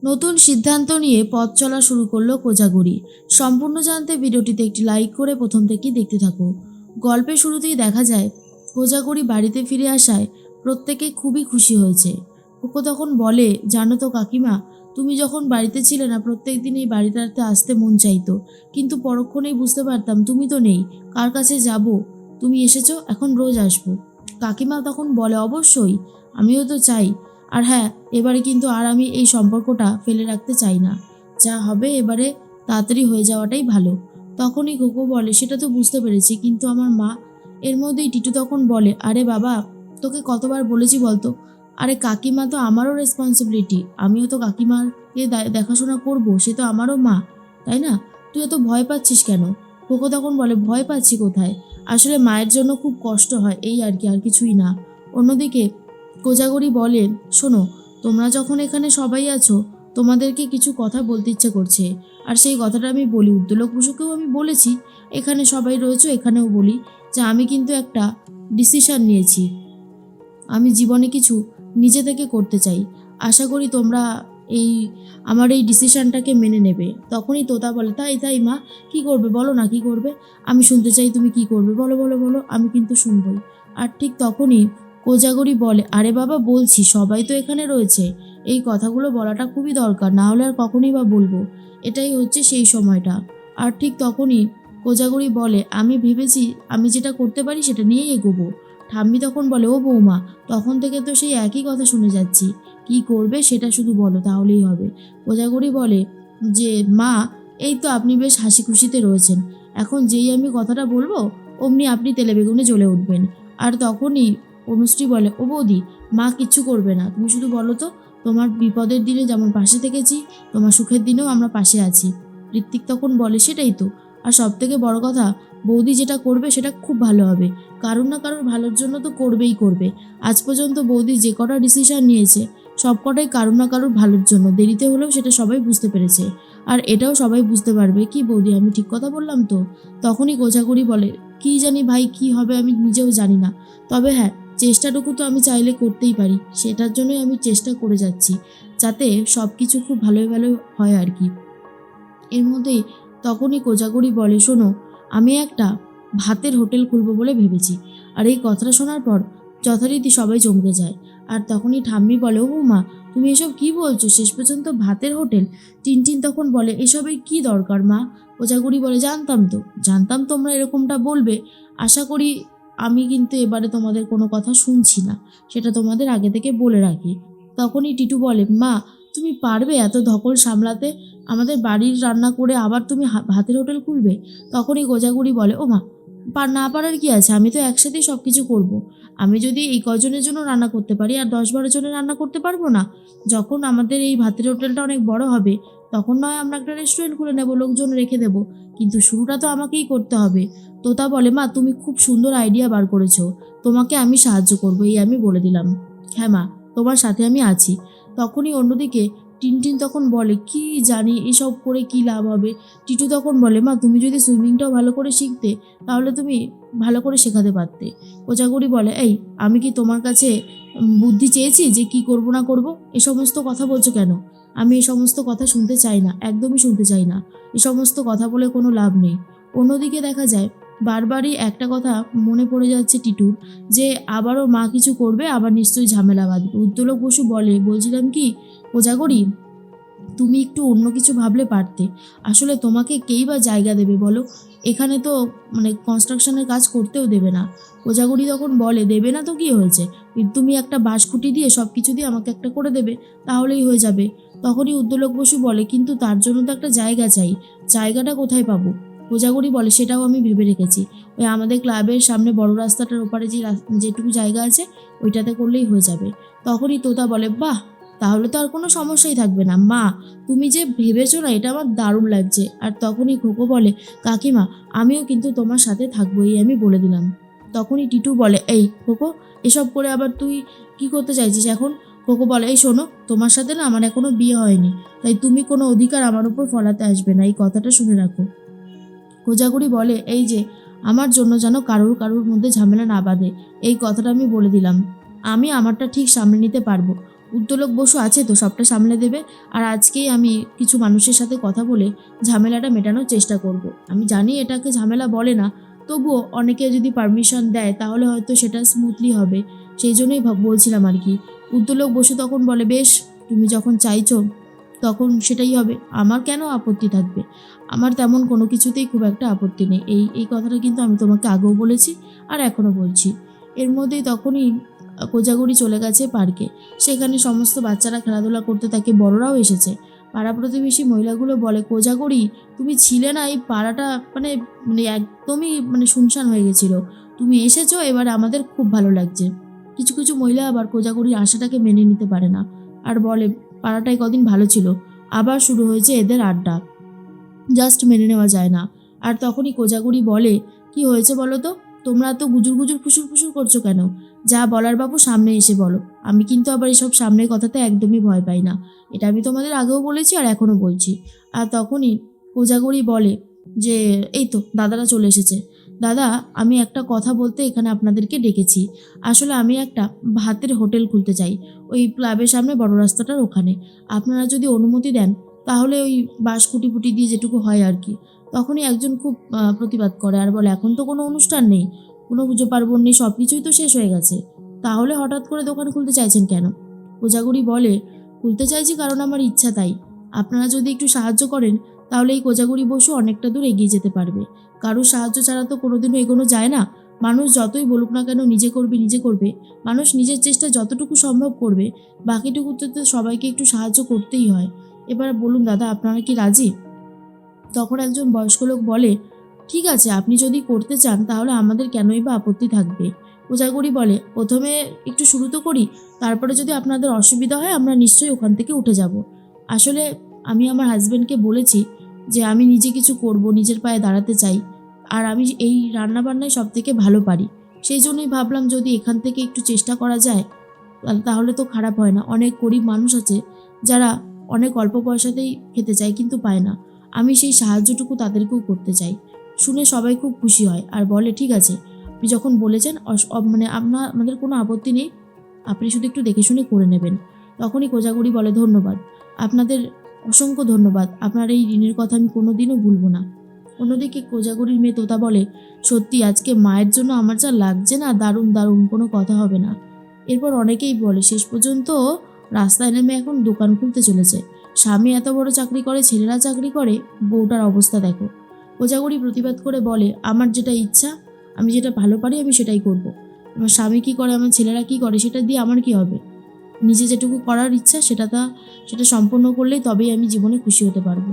নতুন সিদ্ধান্ত নিয়ে পথ চলা শুরু করলো কোজাগরি। সম্পূর্ণ জানতে ভিডিওটিতে একটি লাইক করে প্রথম থেকেই দেখতে থাকো। গল্পের শুরুতেই দেখা যায় কোজাগরি বাড়িতে ফিরে আসায় প্রত্যেকে খুবই খুশি হয়েছে। কোকো তখন বলে, জানো তো কাকিমা, তুমি যখন বাড়িতে ছিলে না প্রত্যেক দিন এই বাড়িটাতে আসতে মন চাইতো, কিন্তু পরক্ষণেই বুঝতে পারতাম তুমি তো নেই, কার কাছে যাব। তুমি এসেছো, এখন রোজ আসবো। কাকিমা তখন বলে, অবশ্যই, আমিও তো চাই। আর হ্যাঁ, এবারে কিন্তু আর আমি এই সম্পর্কটা ফেলে রাখতে চাই না। যা হবে এবারে তাড়াতাড়ি হয়ে যাওয়াটাই ভালো। তখনই কোকো বলে, সেটা তো বুঝতে পেরেছি, কিন্তু আমার মা। এর মধ্যেই টিটু তখন বলে, আরে বাবা, তোকে কতবার বলেছি বলতো, আরে কাকিমা তো আমারও রেসপন্সিবিলিটি, আমিও তো কাকিমাকে দেখাশোনা করব, সে তো আমারও মা, তাই না? তুই এত ভয় পাচ্ছিস কেন? কোকো তখন বলে, ভয় পাচ্ছি কোথায়, আসলে মায়ের জন্য খুব কষ্ট হয়, এই আর কি, আর কিছুই না। অন্যদিকে কোজাগরি বলে, শোনো, তোমরা যখন এখানে সবাই আছো, তোমাদেরকে কিছু কথা বলতে ইচ্ছে করছে। আর সেই কথাটা আমি বলি, উদ্দোলক বসুকেও আমি বলেছি, এখানে সবাই রয়েছে এখানেও বলি, যে আমি কিন্তু একটা ডিসিশন নিয়েছি, আমি জীবনে কিছু নিজে থেকে করতে চাই। আশা করি তোমরা এই আমার এই ডিসিশনটাকে মেনে নেবে। তখনই তোতা বলে, তাই তাই মা, কি করবে বলো না, কি করবে? আমি শুনতে চাই তুমি কি করবে, বলো বলো বলো, আমি কিন্তু শুনবই। আর ঠিক তখনই কোজাগরি বলে, আরে বাবা, বলছি, সবাই তো এখানে রয়েছে, এই কথাগুলো বলাটা খুবই দরকার, না হলে আর কখনই বা বলবো, এটাই হচ্ছে সেই সময়টা। আর ঠিক তখনই কোজাগরি বলে, আমি ভেবেছি আমি যেটা করতে পারি সেটা নিয়েই এগোবো। ঠাম্মি তখন বলে, ও বৌমা, তখন থেকে তো সেই একই কথা শুনে যাচ্ছি, কি করবে সেটা শুধু বলো, তাহলেই হবে। কোজাগরি বলে যে, মা, এই তো আপনি বেশ হাসি খুশিতে রয়েছেন, এখন যেই আমি কথাটা বলবো অমনি আপনি তেলে বেগুনে জ্বলে উঠবেন। আর তখনই অনুশ্রী বলে, ও বৌদি, মা কিচ্ছু করবে না, তুমি শুধু বলো তো, তোমার বিপদের দিনে যেমন পাশে থেকেছি, তোমার সুখের দিনেও আমরা পাশে আছি। ঋত্বিক তখন বলে, সেটাই তো, আর সব থেকে বড় কথা, বৌদি যেটা করবে সেটা খুব ভালো হবে, কারোর না কারোর ভালোর জন্য তো করবেই করবে। আজ পর্যন্ত বৌদি যে কটা ডিসিশন নিয়েছে সব কটাই কারোর না কারোর ভালোর জন্য, দেরিতে হলেও সেটা সবাই বুঝতে পেরেছে। আর এটাও সবাই বুঝতে পারবে, কি বৌদি, আমি ঠিক কথা বললাম তো? তখনই কোজাগরি বলে, কি জানি ভাই, কি হবে আমি নিজেও জানি না, তবে হ্যাঁ, চেষ্টাটুকু তো আমি চাইলে করতেই পারি, সেটার জন্যই আমি চেষ্টা করে যাচ্ছি, যাতে সব কিছু খুব ভালোই ভালো হয় আর কি। এর মধ্যেই তখনই কোজাগরি বলে, শোনো, আমি একটা ভাতের হোটেল খুলবো বলে ভেবেছি। আর এই কথাটা শোনার পর যথারীতি সবাই চমকে যায়। আর তখনই ঠাম্মি বলে, ও মা, তুমি এসব কি বলছো, শেষ পর্যন্ত ভাতের হোটেল? টিনটিন তখন বলে, এসবের কি দরকার মা? কোজাগরি বলে, জানতাম তো, জানতাম তোমরা এরকমটা বলবে। আশা করি আমি কিন্তু এবারে তোমাদের কোনো কথা শুনছি না, সেটা তোমাদের আগে থেকে বলে রাখি। তখনই টিটু বলে, মা, তুমি পারবে এত ধকল সামলাতে? আমাদের বাড়ির রান্না করে আবার তুমি ভাতের হোটেল খুলবে? তখনই কোজাগরি বলে, ও মা, না পারার কি আছে, আমি তো একসাথেই সব কিছু করবো। আমি যদি এই কজনের জন্য রান্না করতে পারি, আর 10-12 জনের রান্না করতে পারবো না? যখন আমাদের এই ভাতের হোটেলটা অনেক বড় হবে, তখন নয় আমরা একটা রেস্টুরেন্ট খুলে নেবো, লোকজন রেখে দেবো, কিন্তু শুরুটা তো আমাকেই করতে হবে। তোতা বলে, মা, তুমি খুব সুন্দর আইডিয়া বার করেছো, তোমাকে আমি সাহায্য করবো, এই আমি বলে দিলাম। হ্যাঁ মা, তোমার সাথে আমি আছি। তখনই অন্যদিকে টিনটিন তখন বলে, কি জানি এসব করে কি লাভ হবে। টিটু তখন বলে, মা, তুমি যদি সুইমিংটাও ভালো করে শিখতে, তাহলে তুমি ভালো করে শেখাতে পারতে। কোজাগরি বলে, এই, আমি কি তোমার কাছে বুদ্ধি চেয়েছি যে কি করব না করব? এ সমস্ত কথা বলছো কেন? আমি এই সমস্ত কথা শুনতে চাই না, একদমই শুনতে চাই না, এ সমস্ত কথা বলে কোনো লাভ নেই। অন্যদিকে দেখা যায় বারবারই একটা কথা মনে পড়ে যাচ্ছে টিটুর, যে আবারও মা কিছু করবে, আবার নিশ্চয়ই ঝামেলা বাঁধবে। উদ্দোলক বসু বলে, বলছিলাম কি কোজাগরি, তুমি একটু অন্য কিছু ভাবলে পারতে। আসলে তোমাকে কেই বা জায়গা দেবে বলো? এখানে তো কনস্ট্রাকশনের কাজ করতেও দেবে না। কোজাগরি তখন বলে, দেবে না তো কি হয়েছে, তুমি একটা বাঁশখুঁটি দিয়ে সব কিছু দিয়ে আমাকে একটা করে দেবে, তাহলেই হয়ে যাবে। তখনই উদ্দোলক বসু বলে, কিন্তু তার জন্য তো একটা জায়গা চাই, জায়গাটা কোথায় পাবো? কোজাগরি বলে, সেটাও আমি ভেবে রেখেছি, ওই আমাদের ক্লাবের সামনে বড় রাস্তাটার ওপারে যেটুকু জায়গা আছে ওইটাতে করলেই হয়ে যাবে। তখনই তোতা বলে, বাহ, তাহলে তো আর কোনো সমস্যাই থাকবে না মা, তুমি যে ভেবেছো না, এটা আমার দারুণ লাগছে। আর তখনই খোকো বলে, কাকিমা, আমিও কিন্তু তোমার সাথে থাকবো, এই আমি বলে দিলাম। তখনই টিটু বলে, এই খোকো, এসব করে আবার তুই কি করতে চাইছিস এখন? খোকো বলে, এই শোনো, তোমার সাথে না আমার এখনো বিয়ে হয়নি, তাই তুমি কোনো অধিকার আমার উপর ফলাতে আসবে না, এই কথাটা শুনে রাখো। কোজাগরি বলে, এই যে, আমার জন্য যেন কারোর কারোর মধ্যে ঝামেলা না বাঁধে, এই কথাটা আমি বলে দিলাম, আমি আমারটা ঠিক সামনে নিতে পারবো। উদ্যোলক বসু আছে তো, সবটা সামলে দেবে। আর আজকেই আমি কিছু মানুষের সাথে কথা বলে ঝামেলাটা মেটানোর চেষ্টা করব। আমি জানি এটাকে ঝামেলা বলে না, তবুও অনেকে যদি পারমিশন দেয় তাহলে হয়তো সেটা স্মুথলি হবে। সেই জন্যই বলছিলাম আর কি। উদ্যোলক বসু তখন বলে, বেশ, তুমি যখন চাইছো তখন সেটাই হবে, আমার কেন আপত্তি থাকবে? আমার তেমন কোনো কিছুতেই খুব একটা আপত্তি নেই। এই কথাটা কিন্তু আমি তোমাকে আগেও বলেছি আর এখনও বলছি। এর মধ্যেই তখনই কোজাগরি চলে গেছে পার্কে। সেখানে সমস্ত বাচ্চারা খেলাধুলা করতে থাকে, বড়রাও এসেছে। পাড়া প্রতিবেশী মহিলাগুলো বলে, কোজাগরি তুমি ছিলে না, এই পাড়াটা মানে মানে একদমই শুনশান হয়ে গেছিল, তুমি এসেছো, এবার আমাদের খুব ভালো লাগছে। কিছু কিছু মহিলা আবার কোজাগরির আশাটাকে মেনে নিতে পারে না আর বলে, পাড়াটায় কদিন ভালো ছিল, আবার শুরু হয়েছে এদের আড্ডা, জাস্ট মেনে নেওয়া যায় না। আর তখনই কোজাগরি বলে, কি হয়েছে বলো তো, তোমরা তো গুজুর গুজুর ফুসুর ফুসুর করছো কেন? যা বলার বাবু সামনে এসে বলো। আমি কিন্তু আবার এসব সামনের কথাতে একদমই ভয় পাই না, এটা আমি তোমাদের আগেও বলেছি আর এখনও বলছি। আর তখনই কোজাগরি বলে যে, এই তো দাদারা চলে এসেছে। দাদা, আমি একটা কথা বলতে এখানে আপনাদেরকে ডেকেছি। আসলে আমি একটা ভাতের হোটেল খুলতে চাই, ওই ক্লাবের সামনে বড় রাস্তাটার ওখানে। আপনারা যদি অনুমতি দেন তাহলে ওই বাঁশ খুঁটি ফুটি দিয়ে যেটুকু হয় আর কি। তখনই একজন খুব প্রতিবাদ করে আর বলে, এখন তো কোনো অনুষ্ঠান নেই, কোনো পুজো পার্বণ নেই, সব কিছুই তো শেষ হয়ে গেছে, তাহলে হঠাৎ করে দোকান খুলতে চাইছেন কেন? কোজাগরি বলে, খুলতে চাইছি কারণ আমার ইচ্ছা তাই। আপনারা যদি একটু সাহায্য করেন তাহলে এই কোজাগরি বসু অনেকটা দূর এগিয়ে যেতে পারবে। কারোর সাহায্য ছাড়া তো কোনোদিনও এগোনো যায় না। মানুষ যতই বলুক না কেন নিজে করবে নিজে করবে, মানুষ নিজের চেষ্টা যতটুকু সম্ভব করবে, বাকিটুকুতে তো সবাইকে একটু সাহায্য করতেই হয়। এবার বলুন দাদা, আপনারা কি রাজি? তখন একজন বয়স্ক লোক বলে, ঠিক আছে, আপনি যদি করতে চান তাহলে আমাদের কেনই বা আপত্তি থাকবে। কোজাগরি বলে, প্রথমে একটু শুরু তো করি, তারপরে যদি আপনাদের অসুবিধা হয় আমরা নিশ্চয়ই ওখান থেকে উঠে যাব। আসলে আমি আমার হাজব্যান্ডকে বলেছি যে আমি নিজে কিছু করব, নিজের পায়ে দাঁড়াতে চাই, আর আমি এই রান্নাবান্নায় সব থেকে ভালো পারি। সেই জন্যই ভাবলাম যদি এখান থেকে একটু চেষ্টা করা যায় তাহলে তো খারাপ হয় না। অনেক গরিব মানুষ আছে যারা অনেক অল্প পয়সাতেই খেতে চায় কিন্তু পায় না। আমি সেই সাহায্যটুকু তাদেরকেও করতে চাই। শুনে সবাই খুব খুশি হয় আর বলে, ঠিক আছে, আপনি যখন বলেছেন আমাদের কোনো আপত্তি নেই, আপনি শুধু একটু দেখে শুনে করে নেবেন। তখনই কোজাগরি বলে, ধন্যবাদ, আপনাদের অসংখ্য ধন্যবাদ, আপনার এই ঋণের কথা আমি কোনো দিনও ভুলব না। অন্যদিকে কোজাগরির মেয়ে তোতা বলে, সত্যি আজকে মায়ের জন্য আমার যা লাগছে না, দারুণ দারুণ, কোনো কথা হবে না। এরপর অনেকেই বলে, শেষ পর্যন্ত রাস্তায় নেমে এখন দোকান খুলতে চলেছে। স্বামী এত বড় চাকরি করে, ছেলেরা চাকরি করে, বউটার অবস্থা দেখো। কোজাগরি প্রতিবাদ করে বলে, আমার যেটা ইচ্ছা, আমি যেটা ভালো পারি আমি সেটাই করব। আমার স্বামী কী করে, আমার ছেলেরা কী করে, সেটা দিয়ে আমার কী হবে? নিজে যেটুকু করার ইচ্ছা সেটা সম্পন্ন করলেই তবেই আমি জীবনে খুশি হতে পারবো।